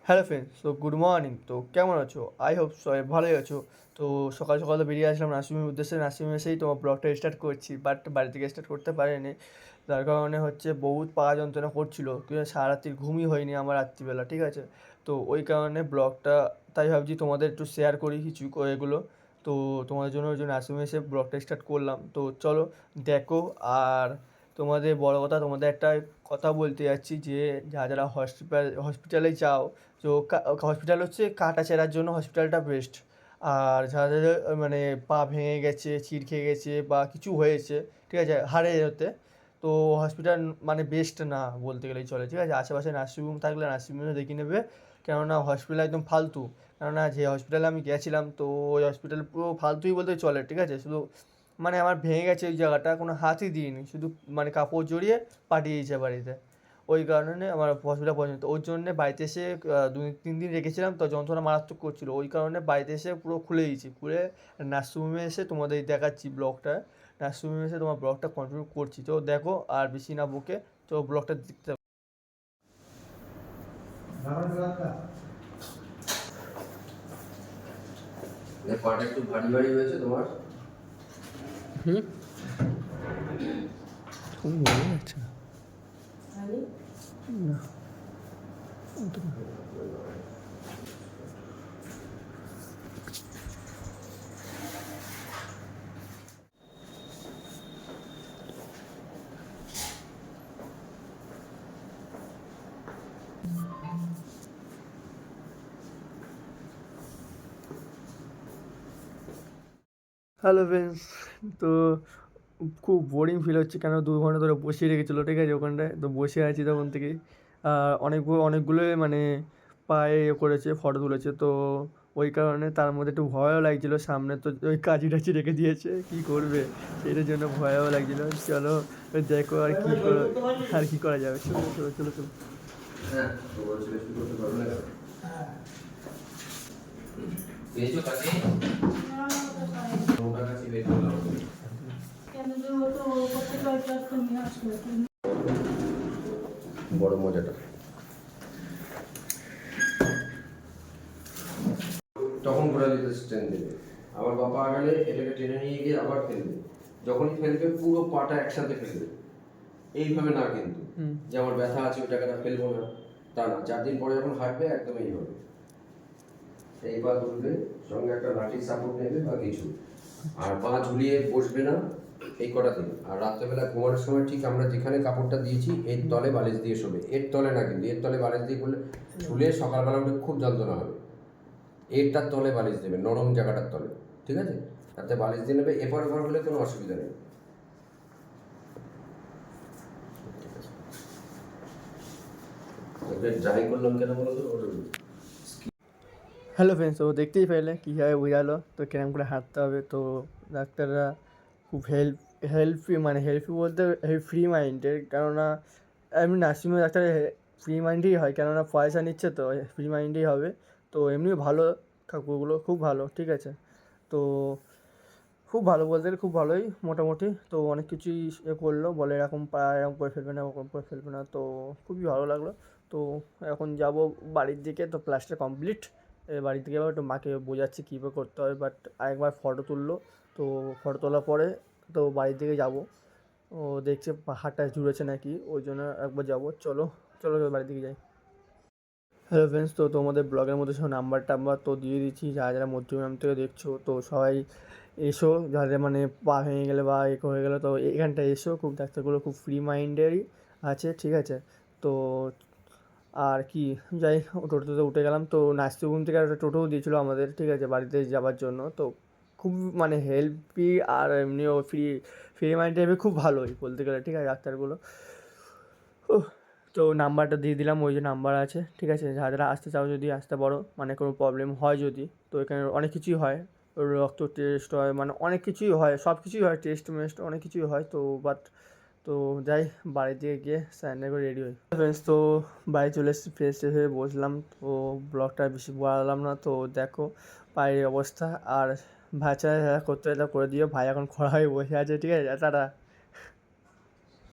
Hello friends, তো good morning. তো কেমন আছো? আই হোপ সবাই ভালোই আছো। তো সকাল সকাল তো বেরিয়ে আসলাম নার্সিংহোমের উদ্দেশ্যে। নার্সিংহোমে এসেই তোমার ব্লগটা স্টার্ট করছি, বাট বাড়ি থেকে স্টার্ট করতে পারিনি। তার কারণে হচ্ছে বহুত পা যন্ত্রণা করছিল, কিন্তু সারা রাত্রি ঘুমই হয়নি আমার রাত্রিবেলা, ঠিক আছে। তো ওই কারণে ব্লগটা তাই ভাবছি তোমাদের একটু শেয়ার করি কিছু এগুলো। তো তোমাদের জন্য ওই জন্য নার্সিংহোমে এসে ব্লগটা স্টার্ট করলাম। তো চলো দেখো। আর তোমাদের বড় কথা, তোমাদের একটা কথা বলতে যাচ্ছি যে যারা যারা হসপিটালে যাও, তো হসপিটাল হচ্ছে কাটাছেঁড়ার জন্য হসপিটালটা বেস্ট। আর যাদের মানে পা ভেঙে গেছে, চিড় খেয়ে গেছে বা কিছু হয়েছে, ঠিক আছে, হাড়ে হতে, তো হসপিটাল মানে বেস্ট না বলতে গেলেই চলে, ঠিক আছে। আশেপাশে নার্সিংহোম থাকলে নার্সিংহোমে দেখিয়ে নেবে, কেননা হসপিটাল একদম ফালতু। কেননা যে হসপিটালে আমি গেছিলাম, তো ওই হসপিটাল পুরো ফালতুই বলতে চলে, ঠিক আছে। শুধু মানে আমার ভেঙে গেছে ওই জায়গাটা, কোনো হাতই দিইনি, শুধু মানে কাপড় জড়িয়ে পাঠিয়ে দিয়েছে বাড়িতে। ওই কারণে আমার হসপিটাল পর্যন্ত, ওর জন্যে বাড়িতে এসে 2-3 দিন রেখেছিলাম, তো যন্ত্রণা মারাত্মক করছিল, ওই কারণে বাড়িতে এসে পুরো খুলে দিয়েছি। খুলে নার্সিংহোমে এসে তোমাদের দেখাচ্ছি ব্লগটা। নার্সিংহোমে এসে তোমার ব্লগটা কন্টিনিউ করছি, তো দেখো আর বেশি না বকে, তো ব্লগটা দেখতে থাকো। পাটা একটু ভারী ভারী হয়েছে তোমার। হুম, তুমি বলে যাচ্ছে না। না, অত না। হ্যালো ফ্রেন্ডস, তো খুব বোরিং ফিল হচ্ছে, কেন 2 ঘন্টা ধরে বসিয়ে রেখেছিলো, ঠিক আছে, ওখানটায়। তো বসে আছি তখন থেকেই। আর অনেকগুলোই মানে পায়ে করেছে, ফটো তুলেছে, তো ওই কারণে তার মধ্যে একটু ভয়ও লাগছিলো। সামনে তো ওই কাঁচি টাচি রেখে দিয়েছে, কী করবে, সেটার জন্য ভয়ও লাগছিলো। চলো দেখো আর কী করা যাবে। চলো চলো চলো চলো। হ্যাঁ, তো বলছিলে শুরু করতে পারবে না কেন? পেয়েছো কাছে? ওটা কাছে বের করলাম। বড় মজাটা তখন ঘোরা দিতে স্ট্রেন দেবে। আবার বাবা আগালে এটাকে টেনে নিয়ে গিয়ে আবার ফেলবে। যখনই ফেলবে পুরো পাটা একসাথে ফেলবে, এইভাবে না কিন্তু যে আমার ব্যথা আছে ওই টাকাটা ফেলবো না, তা না। 4 দিন পরে যখন হাঁটবে একদম এইভাবে এই পা তুলবে, সঙ্গে একটা লাঠির সাপোর্ট নেবে বা কিছু, আর পা ঝুলিয়ে বসবে না এই কটা দিন। আর রাত্রেবেলা ঘুমানোর সময় ঠিক আমরা যেখানে কাপড়টা দিয়েছি এর তলে বালিশ দিয়ে শোবে। এর তলে না, কিন্তু এর তলে বালিশ দিয়ে করলে ঝুলে সকালবেলা উঠে খুব যন্ত্রণা হবে। এরটার তলে বালিশ দেবে, নরম জায়গাটার তলে, ঠিক আছে। তাতে বালিশ দিয়ে নেবে, এপার ওপার হলে কোনো অসুবিধা নেই। ওকে ড্রাই করলাম কেন বলো তো, ওটা হ্যালো ফ্রেন্ডস, তো দেখতেই পেলে কীভাবে বোঝালো তো কিরম করে হাঁটতে হবে। তো ডাক্তাররা খুব হেল্পি বলতে ফ্রি মাইন্ডের, কেননা এমনি নার্সিংহোমে ডাক্তার ফ্রি মাইন্ডেই হয়, কেননা পয়সা নিচ্ছে, তো ফ্রি মাইন্ডেই হবে। তো এমনিও ভালো কাকুগুলো, খুব ভালো, ঠিক আছে। তো খুব ভালো বলতে গেলে খুব ভালোই মোটামুটি। তো অনেক কিছুই করলো, বলে এরকম পা এরকম করে ফেলবে না, ওরকম করে ফেলবে না, তো খুবই ভালো লাগলো। তো এখন যাব বাড়ির দিকে, তো প্লাস্টার কমপ্লিট। বাড়ি থেকে আবার একটু মাকে বোঝাচ্ছি কীভাবে করতে হবে, বাট আরেকবার ফটো তুললো। তো ফটো তোলার পরে তো বাড়ির দিকে যাব। ও দেখছে পাহাড়টা জুড়েছে নাকি, ওই জন্য একবার যাবো। চলো চলো চলো বাড়ির দিকে যাই। হ্যালো ফ্রেন্ডস, তো তোমাদের ব্লগের মধ্যে সব নাম্বার তো দিয়ে দিচ্ছি। যারা যারা মধ্যমগ্রাম থেকে দেখছো, তো সবাই এসো। যাদের মানে পা ভেঙে গেলে বা হয়ে গেলো, তো এখানটায় এসো। খুব ডাক্তারগুলো খুব ফ্রি মাইন্ডেরই আছে, ঠিক আছে। তো আর কি, যাই, টোটোতে উঠে গেলাম। তো নার্সিংহোম থেকে একটা টোটোও দিয়েছিলো আমাদের, ঠিক আছে, বাড়িতে যাওয়ার জন্য। তো খুব মানে হেল্পি, আর এমনিও ফ্রি মাইন্ড টাইপের, খুব ভালোই বলতে গেলে, ঠিক আছে, ডাক্তারগুলো। উহ, তো নাম্বারটা দিয়ে দিলাম, ওই যে নাম্বার আছে, ঠিক আছে। যারা যারা আসতে চাও, যদি আসতে পারো, মানে কোনো প্রবলেম হয় যদি, তো এখানে অনেক কিছুই হয়। রক্ত টেস্ট হয়, মানে অনেক কিছুই হয়, সব কিছুই হয়, টেস্ট মেস্ট অনেক কিছুই হয়। তো বাট তো যাই, বাড়ির দিকে গিয়ে স্যান্ডেল করে রেডি হই। ফ্রেন্ডস, তো বাড়ি চলে এসেছি, ফ্রেশ ট্রেশ হয়ে বসলাম। তো ব্লগটা বেশি বাড়ালাম না। তো দেখো পায়ের অবস্থা, আর ভাজা করতে করে দিও। ভাই এখন খরা হয়ে বসে আছে, ঠিক আছে, টাটা।